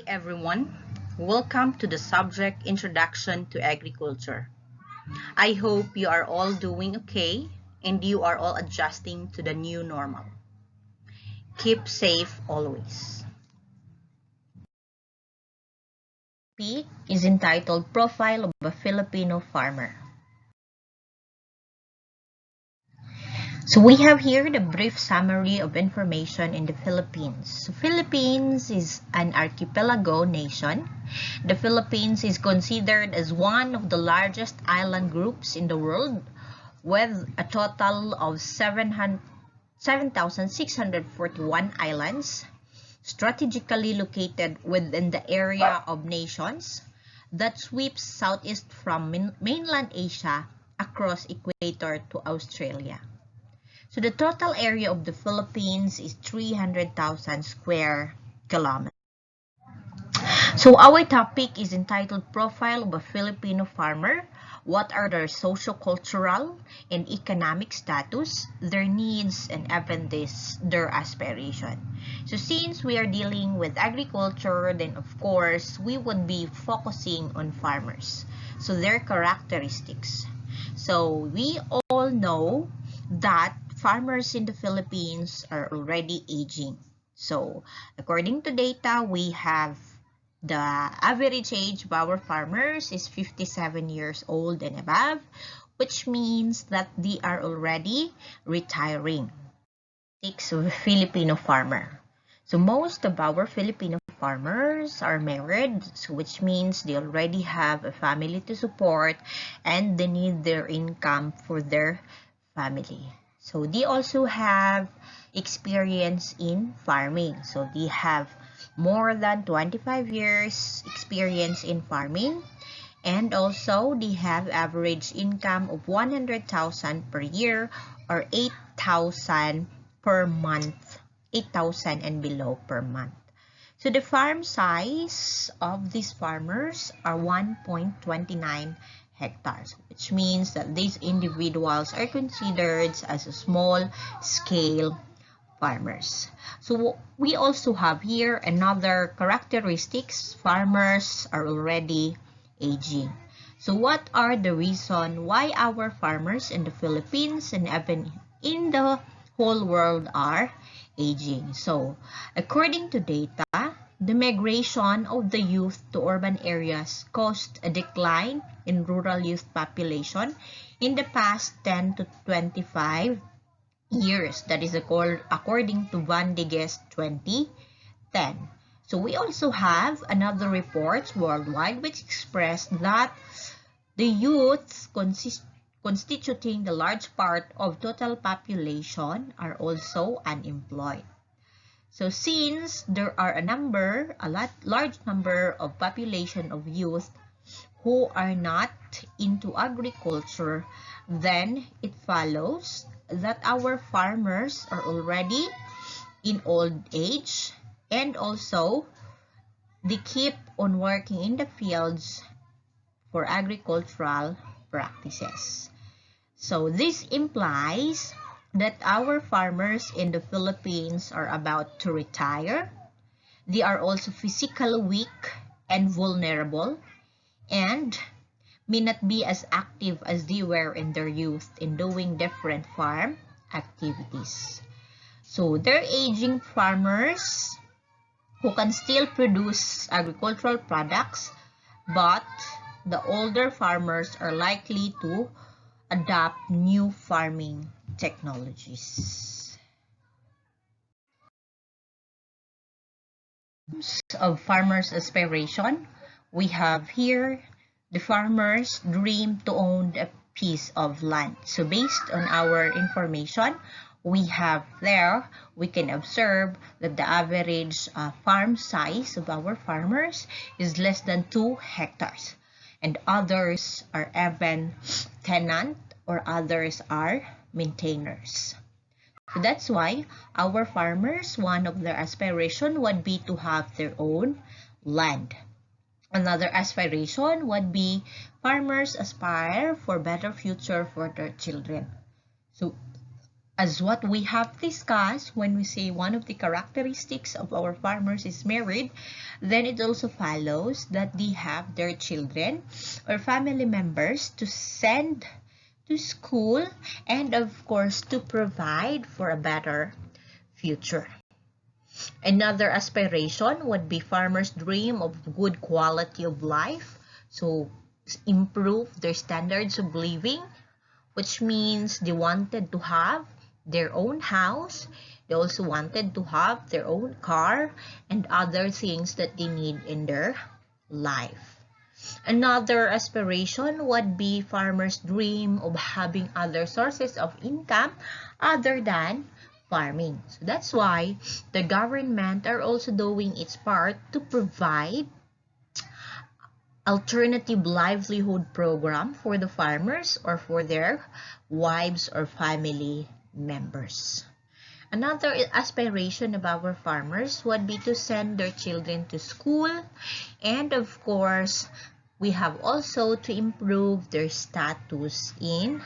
Everyone, welcome to the subject Introduction to Agriculture. I hope you are all doing okay and you are all adjusting to the new normal. Keep safe always. P is entitled Profile of a Filipino Farmer. So we have here the brief summary of information in the Philippines. So Philippines is an archipelago nation. The Philippines is considered as one of the largest island groups in the world with a total of 7,641 islands strategically located within the area of nations that sweeps southeast from mainland Asia across equator to Australia. So the total area of the Philippines is 300,000 square kilometers. So our topic is entitled Profile of a Filipino Farmer. What are their socio-cultural and economic status, their needs, and even their aspiration. So since we are dealing with agriculture, then of course we would be focusing on farmers. So their characteristics. So we all know that farmers in the Philippines are already aging. So according to data, we have the average age of our farmers is 57 years old and above, which means that they are already retiring. Six of a Filipino farmer. So most of our Filipino farmers are married, so which means they already have a family to support and they need their income for their family. So they also have experience in farming. So they have more than 25 years experience in farming, and also they have average income of 100,000 per year or 8,000 per month, 8,000 and below per month. So the farm size of these farmers are 1.29 hectares, which means that these individuals are considered as a small scale farmers. So we also have here another characteristics. Farmers are already aging. So what are the reason why our farmers in the Philippines and even in the whole world are aging? So according to data, the migration of the youth to urban areas caused a decline in rural youth population in the past 10 to 25 years. That is according to Van de Geest 2010. So we also have another reports worldwide which express that the youth constituting the large part of total population are also unemployed. So since there are large number of population of youth who are not into agriculture, then it follows that our farmers are already in old age and also they keep on working in the fields for agricultural practices. So this implies that our farmers in the Philippines are about to retire. They are also physically weak and vulnerable and may not be as active as they were in their youth in doing different farm activities. So they're aging farmers who can still produce agricultural products, but the older farmers are likely to adopt new farming technologies. Of farmers' aspiration, we have here the farmers dream to own a piece of land. So based on our information we have there, we can observe that the average farm size of our farmers is less than 2 hectares. And others are even tenant or others are maintainers. So that's why our farmers, one of their aspiration would be to have their own land. Another aspiration would be farmers aspire for better future for their children. So as what we have discussed, when we say one of the characteristics of our farmers is married, then it also follows that they have their children or family members to send to school and of course to provide for a better future. Another aspiration would be farmers' dream of good quality of life. So improve their standards of living, which means they wanted to have their own house. They also wanted to have their own car and other things that they need in their life. Another aspiration would be farmers' dream of having other sources of income other than farming. So that's why the government are also doing its part to provide alternative livelihood program for the farmers or for their wives or family members. Another aspiration of our farmers would be to send their children to school, and of course we have also to improve their status in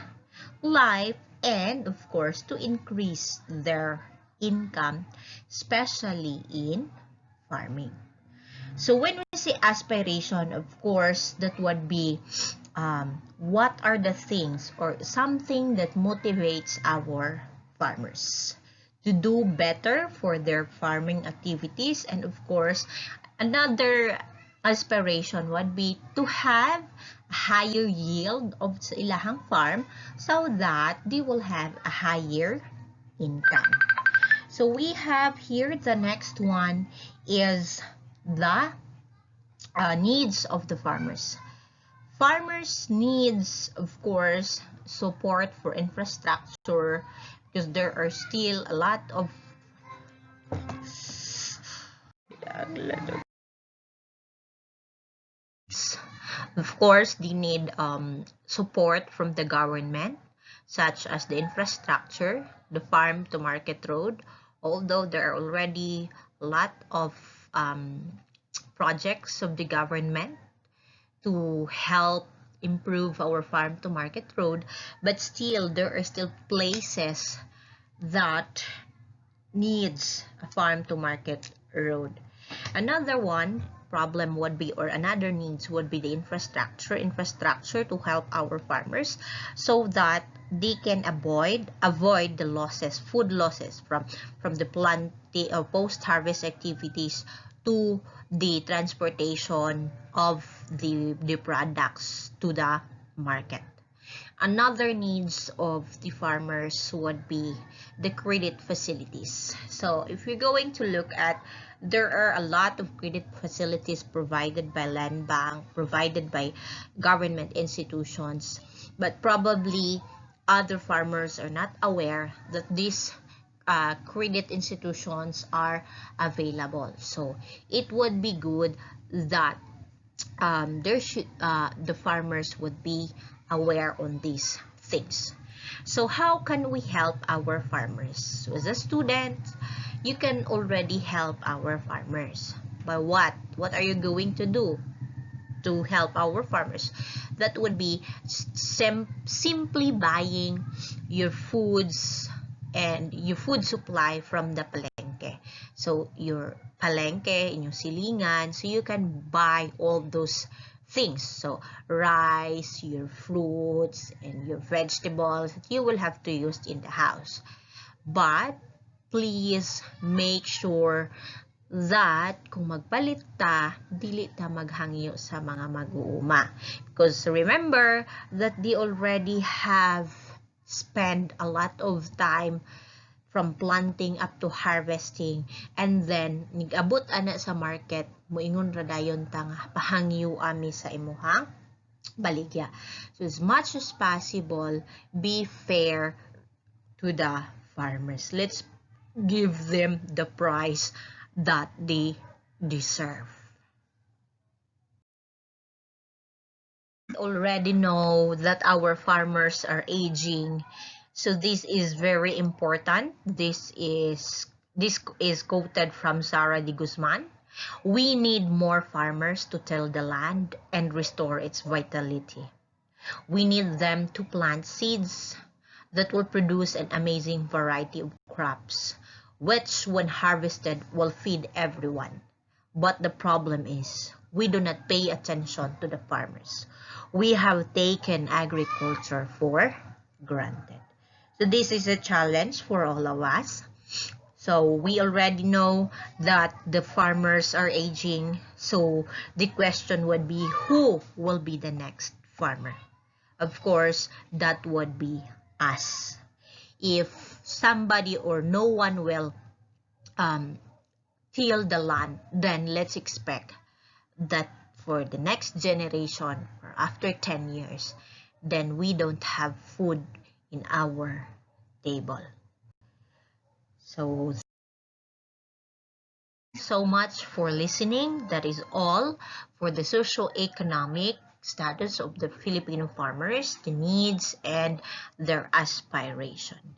life and of course to increase their income, especially in farming. So when we say aspiration, of course, that would be what are the things or something that motivates our farmers to do better for their farming activities. And of course, another aspiration would be to have a higher yield of sa ilahang farm so that they will have a higher income. So we have here the next one is the needs of the farmers. Farmers needs, of course, support for infrastructure because there are still a lot of they need support from the government, such as the infrastructure, the farm to market road, although there are already a lot of projects of the government to help improve our farm to market road, but still there are still places that needs a farm to market road. Another one problem would be, or another needs would be the infrastructure to help our farmers so that they can avoid the losses, food losses from the planting or post-harvest activities to the transportation of the products to the market. Another needs of the farmers would be the credit facilities. So if you're going to look at, there are a lot of credit facilities provided by land bank, provided by government institutions, but probably other farmers are not aware that these credit institutions are available. So it would be good that the farmers would be aware on these things. So how can we help our farmers? So as a student, you can already help our farmers. By what? What are you going to do to help our farmers? That would be simply buying your foods and your food supply from the palengke. So your palengke, in your silingan, so you can buy all those things. So rice, your fruits, and your vegetables that you will have to use in the house. But please make sure that kung magpalit ta, dili ta maghangyo sa mga mag-uuma. Because remember that they already have spent a lot of time from planting up to harvesting, and then nigabot ana sa market, moingon ra dayon ta nga pahangyo ami sa imuhang baligya. So as much as possible, be fair to the farmers. Let's give them the price that they deserve. Already know that our farmers are aging, so this is very important. This is quoted from Sara de Guzman. We need more farmers to till the land and restore its vitality. We need them to plant seeds that will produce an amazing variety of crops, which when harvested will feed everyone. But the problem is, we do not pay attention to the farmers. We have taken agriculture for granted. So this is a challenge for all of us. So we already know that the farmers are aging. So the question would be, who will be the next farmer? Of course, that would be us. If somebody or no one will till the land, then let's expect that for the next generation or after 10 years, then we don't have food in our table. So much for listening. That is all for the socio-economic status of the Filipino farmers, the needs, and their aspiration.